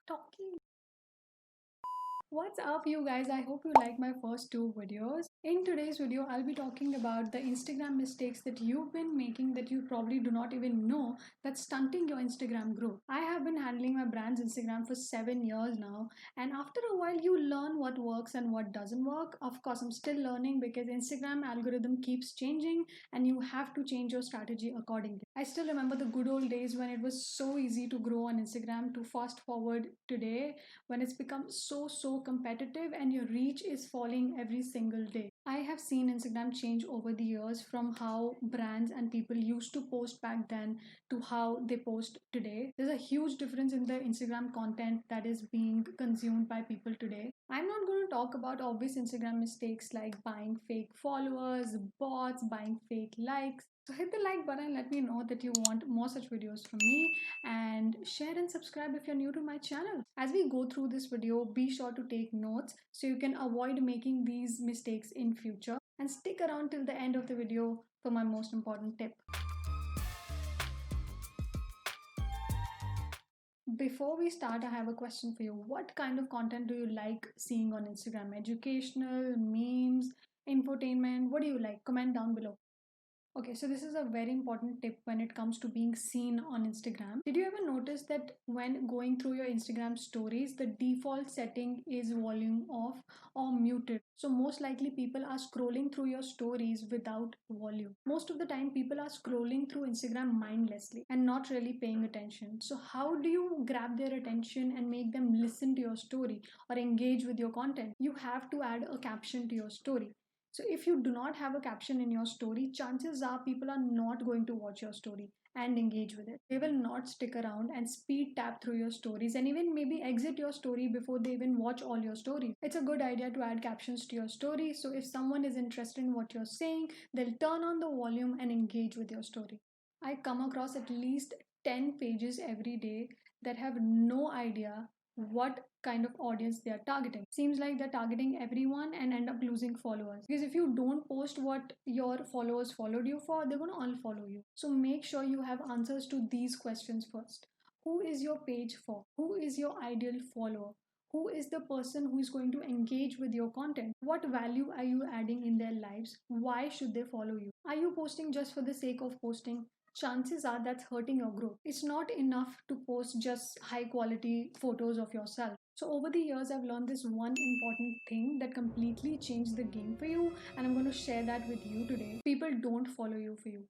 talking. What's up, you guys? I hope you like my first two videos. In today's video, I'll be talking about the Instagram mistakes that you've been making that you probably do not even know that's stunting your Instagram growth. I have been handling my brand's Instagram for 7 years now, and after a while, you learn what works and what doesn't work. Of course, I'm still learning because Instagram algorithm keeps changing and you have to change your strategy accordingly. I still remember the good old days when it was so easy to grow on Instagram. To fast forward today, when it's become so competitive and your reach is falling every single day. I have seen Instagram change over the years from how brands and people used to post back then to how they post today. There's a huge difference in the Instagram content that is being consumed by people today. I'm not going to talk about obvious Instagram mistakes like buying fake followers, bots, buying fake likes. So hit the like button and let me know that you want more such videos from me, and share and subscribe if you're new to my channel. As we go through this video, be sure to take notes so you can avoid making these mistakes in future, and stick around till the end of the video for my most important tip. Before we start, I have a question for you. What kind of content do you like seeing on Instagram? Educational, memes, infotainment? What do you like? Comment down below. Okay, so this is a very important tip when it comes to being seen on Instagram. Did you ever notice that when going through your Instagram stories, the default setting is volume off or muted? So, most likely, people are scrolling through your stories without volume. Most of the time, people are scrolling through Instagram mindlessly and not really paying attention. So, how do you grab their attention and make them listen to your story or engage with your content? You have to add a caption to your story. So if you do not have a caption in your story, chances are people are not going to watch your story and engage with it. They will not stick around and speed tap through your stories and even maybe exit your story before they even watch all your stories. It's a good idea to add captions to your story. So if someone is interested in what you're saying, they'll turn on the volume and engage with your story. I come across at least 10 pages every day that have no idea what kind of audience they are targeting. Seems like they're targeting everyone and end up losing followers. Because if you don't post what your followers followed you for, they're going to unfollow you. So make sure you have answers to these questions first. Who is your page for? Who is your ideal follower? Who is the person who is going to engage with your content? What value are you adding in their lives? Why should they follow you? Are you posting just for the sake of posting? Chances are that's hurting your growth. It's not enough to post just high quality photos of yourself. So, over the years, I've learned this one important thing that completely changed the game for you, and I'm going to share that with you today. People don't follow you for you.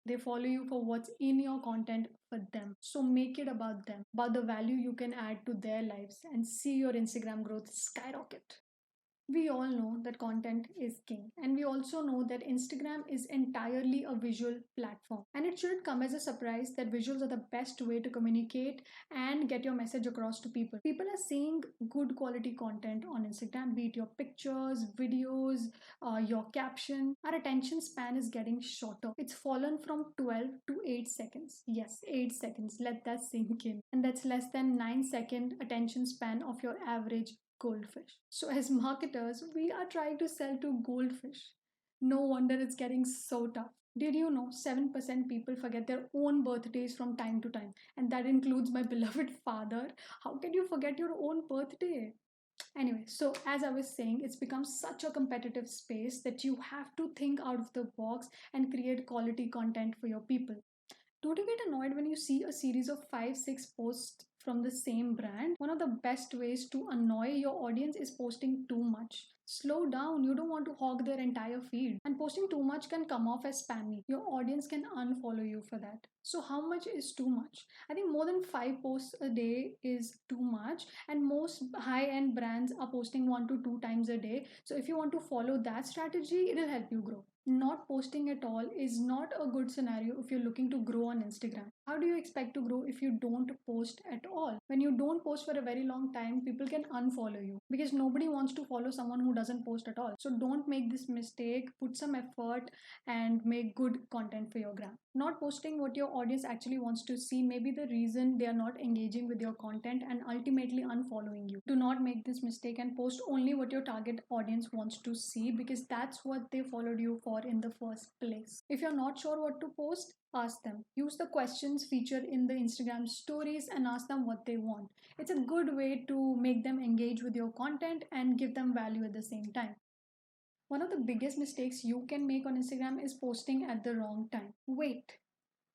They follow you for what's in your content for them. So make it about them, about the value you can add to their lives, and see your Instagram growth skyrocket. We all know that content is king, and we also know that Instagram is entirely a visual platform. And it shouldn't come as a surprise that visuals are the best way to communicate and get your message across to people. People are seeing good quality content on Instagram, be it your pictures, videos, your caption. Our attention span is getting shorter. It's fallen from 12 to 8 seconds. Yes, 8 seconds. Let that sink in. And that's less than 9-second attention span of your average goldfish. So, as marketers, we are trying to sell to goldfish. No wonder it's getting so tough. Did you know 7% people forget their own birthdays from time to time? And that includes my beloved father. How can you forget your own birthday? Anyway, so as I was saying, it's become such a competitive space that you have to think out of the box and create quality content for your people. Don't you get annoyed when you see a series of 5, 6 posts from the same brand? One of the best ways to annoy your audience is posting too much. Slow down, you don't want to hog their entire feed. And posting too much can come off as spammy. Your audience can unfollow you for that. So, how much is too much? I think more than 5 posts a day is too much, and most high end brands are posting 1 to 2 times a day. So, if you want to follow that strategy, it'll help you grow. Not posting at all is not a good scenario if you're looking to grow on Instagram. How do you expect to grow if you don't post at all? When you don't post for a very long time, people can unfollow you because nobody wants to follow someone who doesn't post at all. So don't make this mistake. Put some effort and make good content for your gram. Not posting what your audience actually wants to see may be the reason they are not engaging with your content and ultimately unfollowing you. Do not make this mistake and post only what your target audience wants to see, because that's what they followed you for in the first place. If you're not sure what to post, Ask them. Use the questions featured in the Instagram stories and ask them what they want. It's a good way to make them engage with your content and give them value at the same time. One of the biggest mistakes you can make on Instagram is posting at the wrong time. Wait,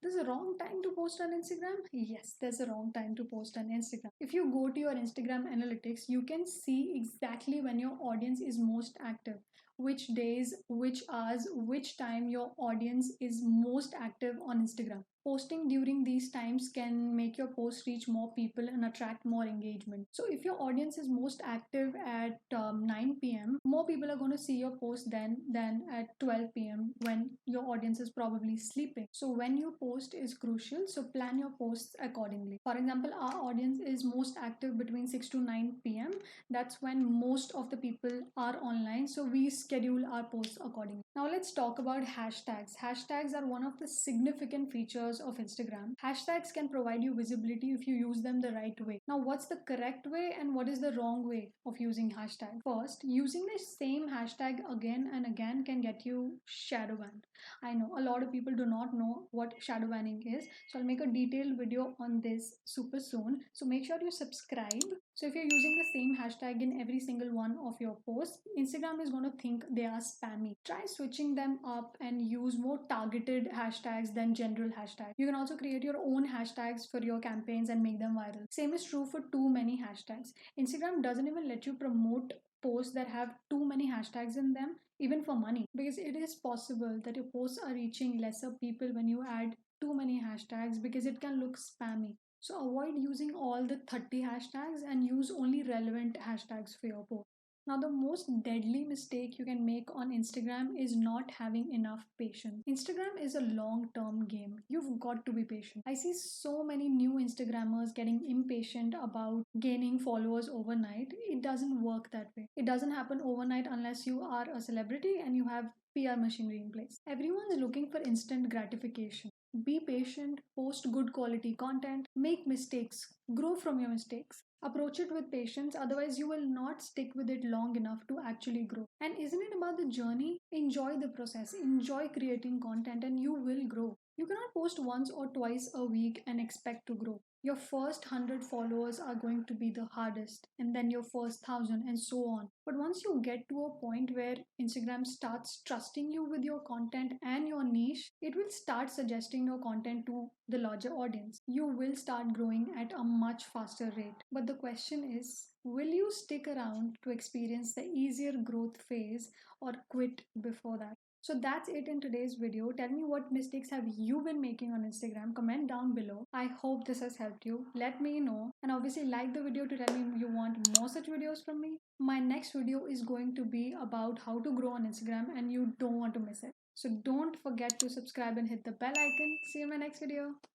there's a wrong time to post on Instagram? Yes, there's a wrong time to post on Instagram. If you go to your Instagram analytics, you can see exactly when your audience is most active, which days, which hours, which time your audience is most active on Instagram. Posting during these times can make your post reach more people and attract more engagement. So, if your audience is most active at 9 p.m., more people are going to see your post than at 12 p.m. when your audience is probably sleeping. So, when you post is crucial, so plan your posts accordingly. For example, our audience is most active between 6 to 9 p.m. That's when most of the people are online, so we schedule our posts accordingly. Now let's talk about hashtags. Hashtags are one of the significant features of Instagram. Hashtags can provide you visibility if you use them the right way. Now what's the correct way and what is the wrong way of using hashtag? First, using the same hashtag again and again can get you shadow banned. I know a lot of people do not know what shadow banning is, so I'll make a detailed video on this super soon. So make sure you subscribe. So if you're using the same hashtag in every single one of your posts, Instagram is going to think they are spammy. Try switching them up and use more targeted hashtags than general hashtags. You can also create your own hashtags for your campaigns and make them viral. Same is true for too many hashtags. Instagram doesn't even let you promote posts that have too many hashtags in them, even for money, because it is possible that your posts are reaching lesser people when you add too many hashtags because it can look spammy. So avoid using all the 30 hashtags and use only relevant hashtags for your post. Now, the most deadly mistake you can make on Instagram is not having enough patience. Instagram is a long term game. You've got to be patient. I see so many new Instagrammers getting impatient about gaining followers overnight. It doesn't work that way. It doesn't happen overnight unless you are a celebrity and you have PR machinery in place. Everyone's looking for instant gratification. Be patient, post good quality content, make mistakes, grow from your mistakes. Approach it with patience, otherwise, you will not stick with it long enough to actually grow. And isn't it about the journey? Enjoy the process, enjoy creating content, and you will grow. You cannot post once or twice a week and expect to grow. Your first 100 followers are going to be the hardest, and then your first 1,000, and so on. But once you get to a point where Instagram starts trusting you with your content and your niche, it will start suggesting your content to the larger audience. You will start growing at a much faster rate. But the question is, will you stick around to experience the easier growth phase or quit before that? So that's it in today's video. Tell me, what mistakes have you been making on Instagram? Comment down below. I hope this has helped you. Let me know. And obviously like the video to tell me you want more such videos from me. My next video is going to be about how to grow on Instagram and you don't want to miss it. So don't forget to subscribe and hit the bell icon. See you in my next video.